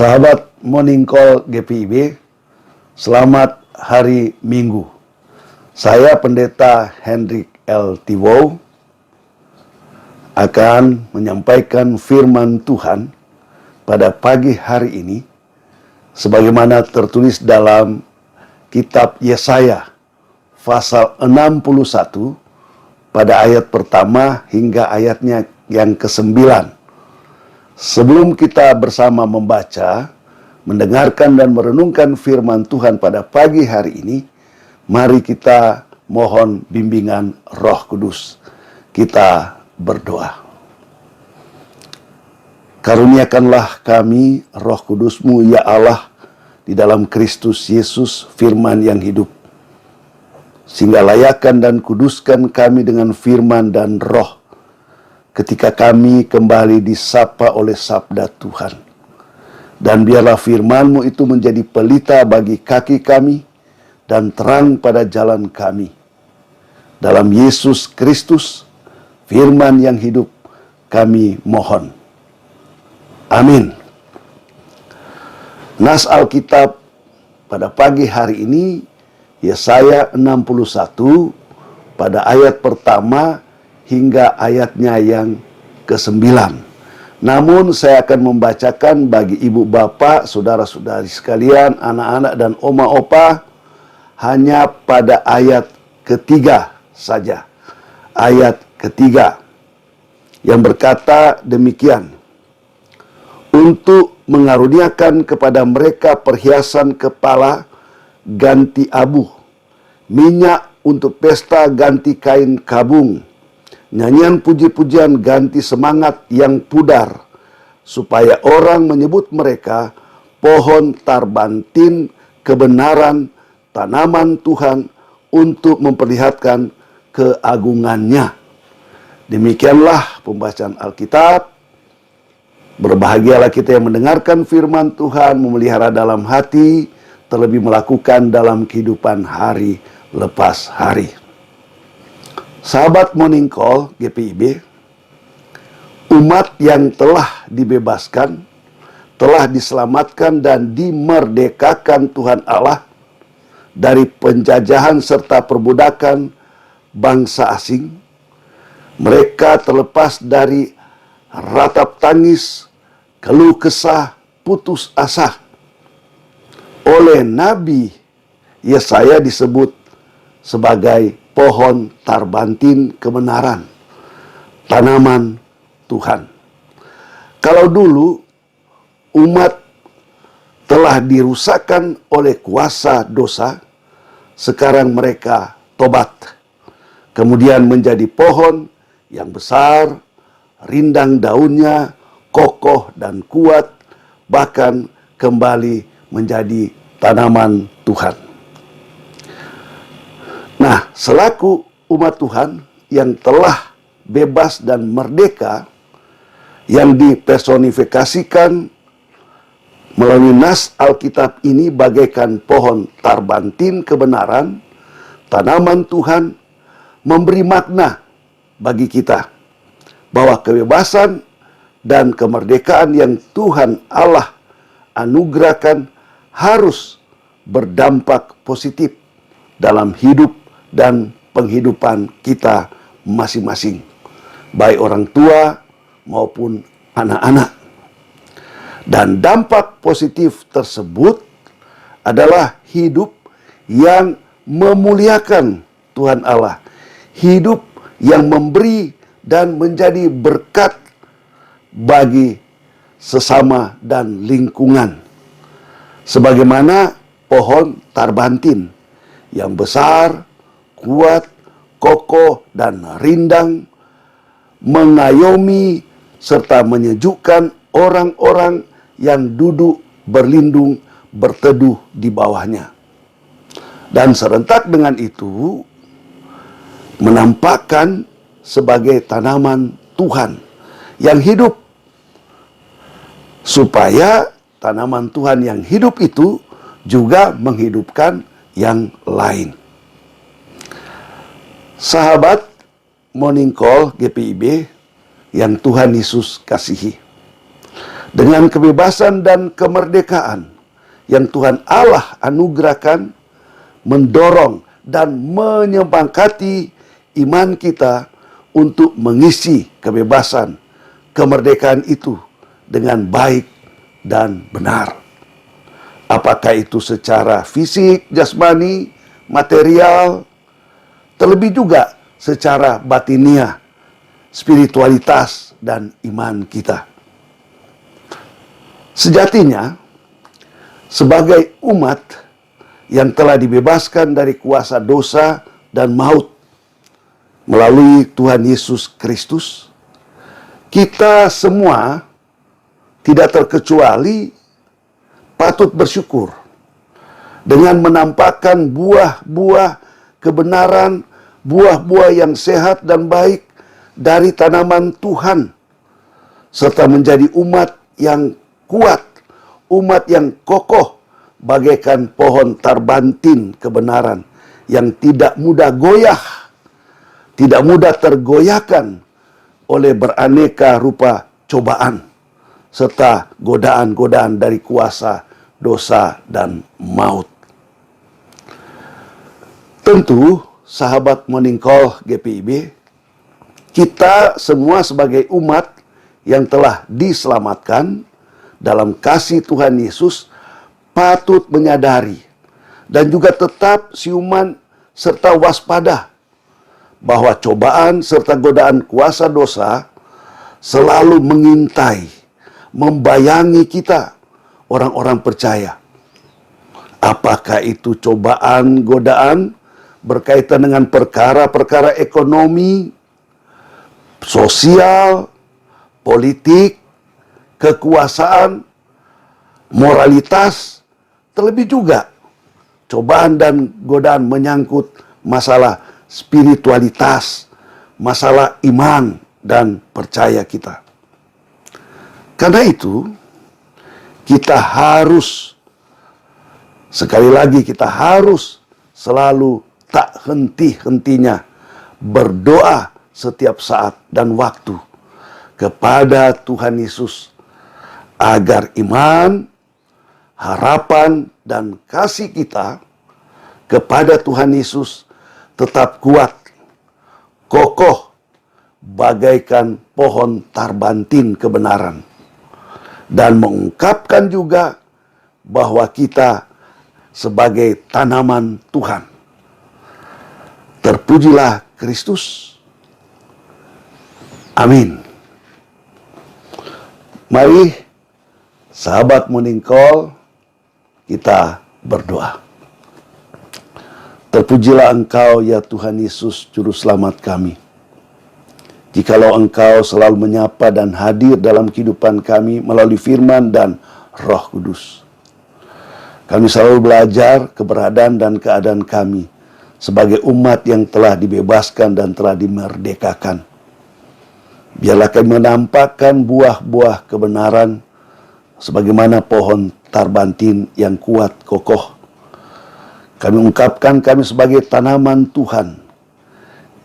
Sahabat Morning Call GPIB, selamat hari Minggu. Saya Pendeta Hendrik L. Tiwow akan menyampaikan firman Tuhan pada pagi hari ini sebagaimana tertulis dalam kitab Yesaya pasal 61 pada ayat pertama hingga ayatnya yang ke-9. Sebelum kita bersama membaca, mendengarkan dan merenungkan firman Tuhan pada pagi hari ini, mari kita mohon bimbingan Roh Kudus. Kita berdoa. Karuniakanlah kami Roh Kudus-Mu, ya Allah, di dalam Kristus Yesus, firman yang hidup. Sehingga layakkan dan kuduskan kami dengan firman dan roh, ketika kami kembali disapa oleh sabda Tuhan. Dan biarlah firman-Mu itu menjadi pelita bagi kaki kami dan terang pada jalan kami. Dalam Yesus Kristus, firman yang hidup, kami mohon. Amin. Nas Alkitab pada pagi hari ini, Yesaya 61 pada ayat pertama hingga ayatnya yang ke-9. Namun saya akan membacakan bagi ibu bapak, saudara-saudari sekalian, anak-anak dan oma opa hanya pada ayat ketiga saja. Ayat ketiga yang berkata demikian. Untuk mengaruniakan kepada mereka perhiasan kepala ganti abu, minyak untuk pesta ganti kain kabung, nyanyian puji-pujian ganti semangat yang pudar, supaya orang menyebut mereka pohon tarbantin kebenaran, tanaman Tuhan untuk memperlihatkan keagungannya. Demikianlah pembacaan Alkitab. Berbahagialah kita yang mendengarkan firman Tuhan, memelihara dalam hati, terlebih melakukan dalam kehidupan hari lepas hari. Sahabat Morning Call GPIB, umat yang telah dibebaskan, telah diselamatkan dan dimerdekakan Tuhan Allah dari penjajahan serta perbudakan bangsa asing. Mereka terlepas dari ratap tangis, keluh kesah, putus asa. Oleh Nabi Yesaya disebut sebagai pohon tarbantin kebenaran, tanaman Tuhan. Kalau dulu umat telah dirusakkan oleh kuasa dosa, sekarang mereka tobat. Kemudian menjadi pohon yang besar, rindang daunnya, kokoh dan kuat, bahkan kembali menjadi tanaman Tuhan. Nah, selaku umat Tuhan yang telah bebas dan merdeka, yang dipersonifikasikan melalui nas Alkitab ini bagaikan pohon tarbantin kebenaran, tanaman Tuhan, memberi makna bagi kita bahwa kebebasan dan kemerdekaan yang Tuhan Allah anugerahkan harus berdampak positif dalam hidup dan penghidupan kita masing-masing, baik orang tua maupun anak-anak. Dan dampak positif tersebut adalah hidup yang memuliakan Tuhan Allah, hidup yang memberi dan menjadi berkat bagi sesama dan lingkungan. Sebagaimana pohon tarbantin yang besar, kuat, kokoh, dan rindang, mengayomi serta menyejukkan orang-orang yang duduk, berlindung, berteduh di bawahnya. Dan serentak dengan itu, menampakkan sebagai tanaman Tuhan yang hidup, supaya tanaman Tuhan yang hidup itu juga menghidupkan yang lain. Sahabat Morning Call GPIB yang Tuhan Yesus kasihi, Dengan kebebasan dan kemerdekaan yang Tuhan Allah anugerahkan, mendorong dan menyemangati iman kita untuk mengisi kebebasan, kemerdekaan itu dengan baik dan benar. Apakah itu secara fisik, jasmani, material, terlebih juga secara batiniah, spiritualitas dan iman kita. Sejatinya, sebagai umat yang telah dibebaskan dari kuasa dosa dan maut melalui Tuhan Yesus Kristus, kita semua tidak terkecuali patut bersyukur dengan menampakkan buah-buah kebenaran, buah-buah yang sehat dan baik dari tanaman Tuhan, serta menjadi umat yang kuat, umat yang kokoh, bagaikan pohon tarbantin kebenaran yang tidak mudah goyah, tidak mudah tergoyahkan oleh beraneka rupa cobaan serta godaan-godaan dari kuasa dosa dan maut. Tentu, sahabat Morning Call GPIB, kita semua sebagai umat yang telah diselamatkan dalam kasih Tuhan Yesus patut menyadari dan juga tetap siuman serta waspada bahwa cobaan serta godaan kuasa dosa selalu mengintai, membayangi kita, orang-orang percaya. Apakah itu cobaan, godaan berkaitan dengan perkara-perkara ekonomi, sosial, politik, kekuasaan, moralitas, terlebih juga cobaan dan godaan menyangkut masalah spiritualitas, masalah iman dan percaya kita. Karena itu, kita harus, sekali lagi kita harus selalu tak henti-hentinya berdoa setiap saat dan waktu kepada Tuhan Yesus agar iman, harapan, dan kasih kita kepada Tuhan Yesus tetap kuat, kokoh, bagaikan pohon tarbantin kebenaran. Dan mengungkapkan juga bahwa kita sebagai tanaman Tuhan. Terpujilah Kristus. Amin. Mari, sahabat Morning Call, kita berdoa. Terpujilah Engkau ya Tuhan Yesus, Juru Selamat kami. Jikalau Engkau selalu menyapa dan hadir dalam kehidupan kami melalui firman dan Roh Kudus. Kami selalu belajar keberadaan dan keadaan kami sebagai umat yang telah dibebaskan dan telah dimerdekakan. Biarlah kami menampakkan buah-buah kebenaran sebagaimana pohon tarbantin yang kuat kokoh. Kami ungkapkan kami sebagai tanaman Tuhan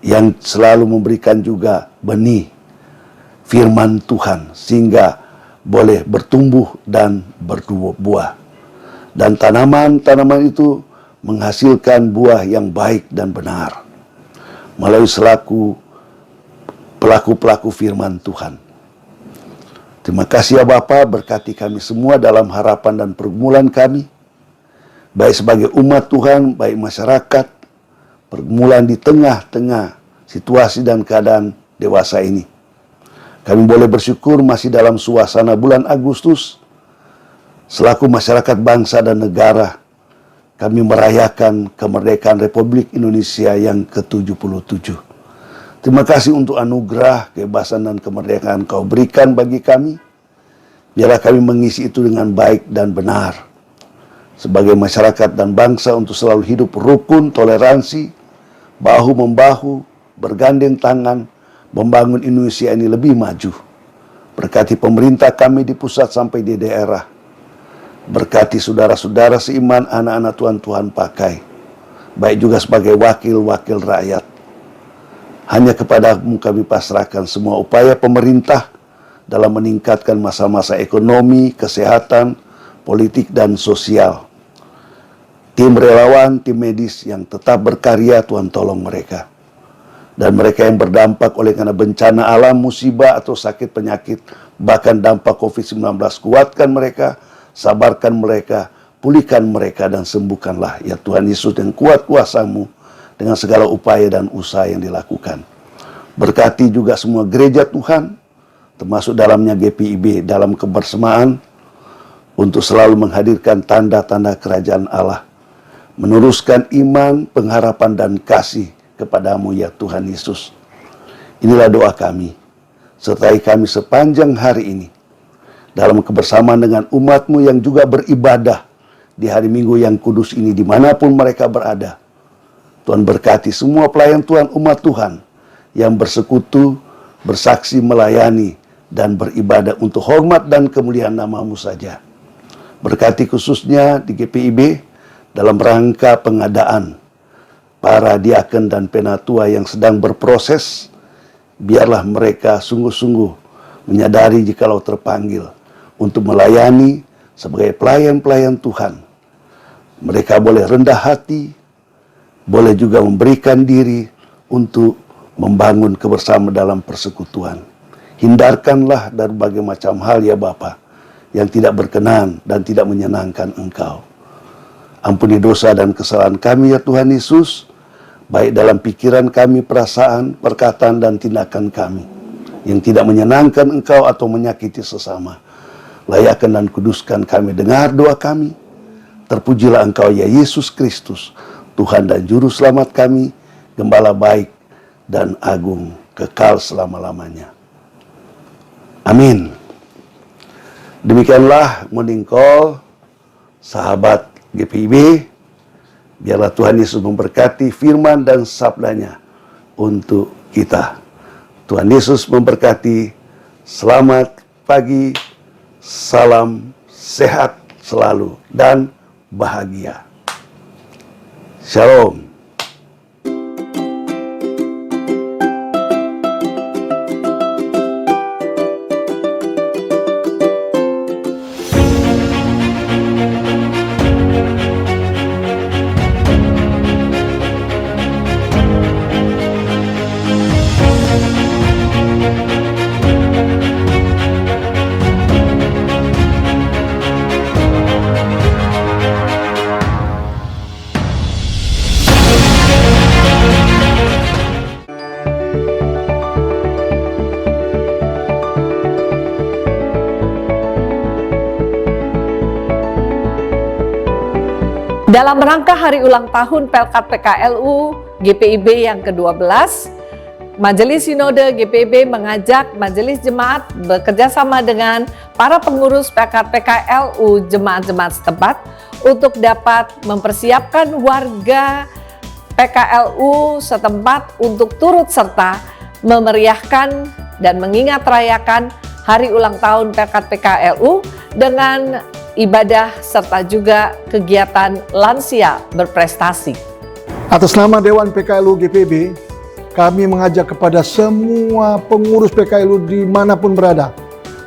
yang selalu memberikan juga benih firman Tuhan sehingga boleh bertumbuh dan berbuah. Dan tanaman-tanaman itu menghasilkan buah yang baik dan benar melalui selaku pelaku-pelaku firman Tuhan. Terima kasih ya Bapa, berkati kami semua dalam harapan dan pergumulan kami, baik sebagai umat Tuhan, baik masyarakat, pergumulan di tengah-tengah situasi dan keadaan dewasa ini. Kami boleh bersyukur masih dalam suasana bulan Agustus, selaku masyarakat bangsa dan negara, kami merayakan kemerdekaan Republik Indonesia yang ke-77. Terima kasih untuk anugerah, kebebasan dan kemerdekaan Kau berikan bagi kami. Biarlah kami mengisi itu dengan baik dan benar. Sebagai masyarakat dan bangsa untuk selalu hidup rukun, toleransi, bahu-membahu, bergandeng tangan, membangun Indonesia ini lebih maju. Berkati pemerintah kami di pusat sampai di daerah. Berkati saudara-saudara seiman, anak-anak Tuhan pakai. Baik juga sebagai wakil-wakil rakyat. Hanya kepadamu kami pasrahkan semua upaya pemerintah dalam meningkatkan masa-masa ekonomi, kesehatan, politik, dan sosial. Tim relawan, tim medis yang tetap berkarya, Tuhan tolong mereka. Dan mereka yang berdampak oleh karena bencana alam, musibah atau sakit penyakit, bahkan dampak COVID-19, kuatkan mereka, sabarkan mereka, pulihkan mereka, dan sembuhkanlah ya Tuhan Yesus dengan kuat kuasa-Mu dengan segala upaya dan usaha yang dilakukan. Berkati juga semua gereja Tuhan, termasuk dalamnya GPIB, dalam kebersamaan untuk selalu menghadirkan tanda-tanda kerajaan Allah, meneruskan iman, pengharapan, dan kasih kepada-Mu ya Tuhan Yesus. Inilah doa kami, sertai kami sepanjang hari ini, dalam kebersamaan dengan umat-Mu yang juga beribadah di hari Minggu yang kudus ini, dimanapun mereka berada. Tuhan berkati semua pelayan Tuhan, umat Tuhan, yang bersekutu, bersaksi, melayani, dan beribadah untuk hormat dan kemuliaan nama-Mu saja. Berkati khususnya di GPIB, dalam rangka pengadaan para diaken dan penatua yang sedang berproses, biarlah mereka sungguh-sungguh menyadari jikalau terpanggil untuk melayani sebagai pelayan-pelayan Tuhan. Mereka boleh rendah hati, boleh juga memberikan diri untuk membangun kebersamaan dalam persekutuan. Hindarkanlah dari berbagai macam hal ya Bapa yang tidak berkenan dan tidak menyenangkan Engkau. Ampuni dosa dan kesalahan kami ya Tuhan Yesus, baik dalam pikiran kami, perasaan, perkataan, dan tindakan kami yang tidak menyenangkan Engkau atau menyakiti sesama. Layakkan dan kuduskan kami, dengar doa kami. Terpujilah Engkau ya Yesus Kristus, Tuhan dan Juru Selamat kami, Gembala baik dan agung kekal selama-lamanya. Amin. Demikianlah morning call sahabat GPIB. Biarlah Tuhan Yesus memberkati firman dan sabdanya untuk kita. Tuhan Yesus memberkati. Selamat pagi, salam sehat selalu dan bahagia. Shalom. Dalam rangka hari ulang tahun Pelkat PKLU GPIB yang ke-12, Majelis Sinode GPIB mengajak Majelis Jemaat bekerjasama dengan para pengurus Pelkat PKLU jemaat-jemaat setempat untuk dapat mempersiapkan warga PKLU setempat untuk turut serta memeriahkan dan mengingat rayakan hari ulang tahun Pelkat PKLU dengan ibadah serta juga kegiatan lansia berprestasi. Atas nama Dewan PKLU GPIB, kami mengajak kepada semua pengurus PKLU dimanapun berada,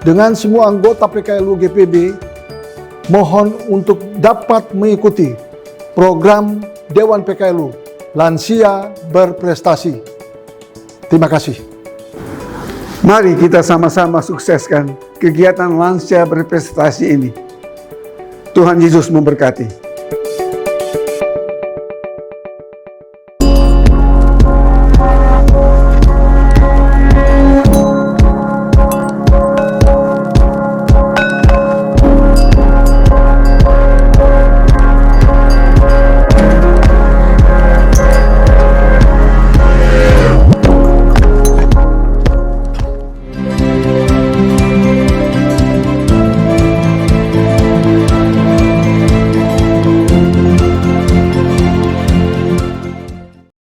dengan semua anggota PKLU GPIB, mohon untuk dapat mengikuti program Dewan PKLU Lansia Berprestasi. Terima kasih. Mari kita sama-sama sukseskan kegiatan Lansia Berprestasi ini. Tuhan Yesus memberkati.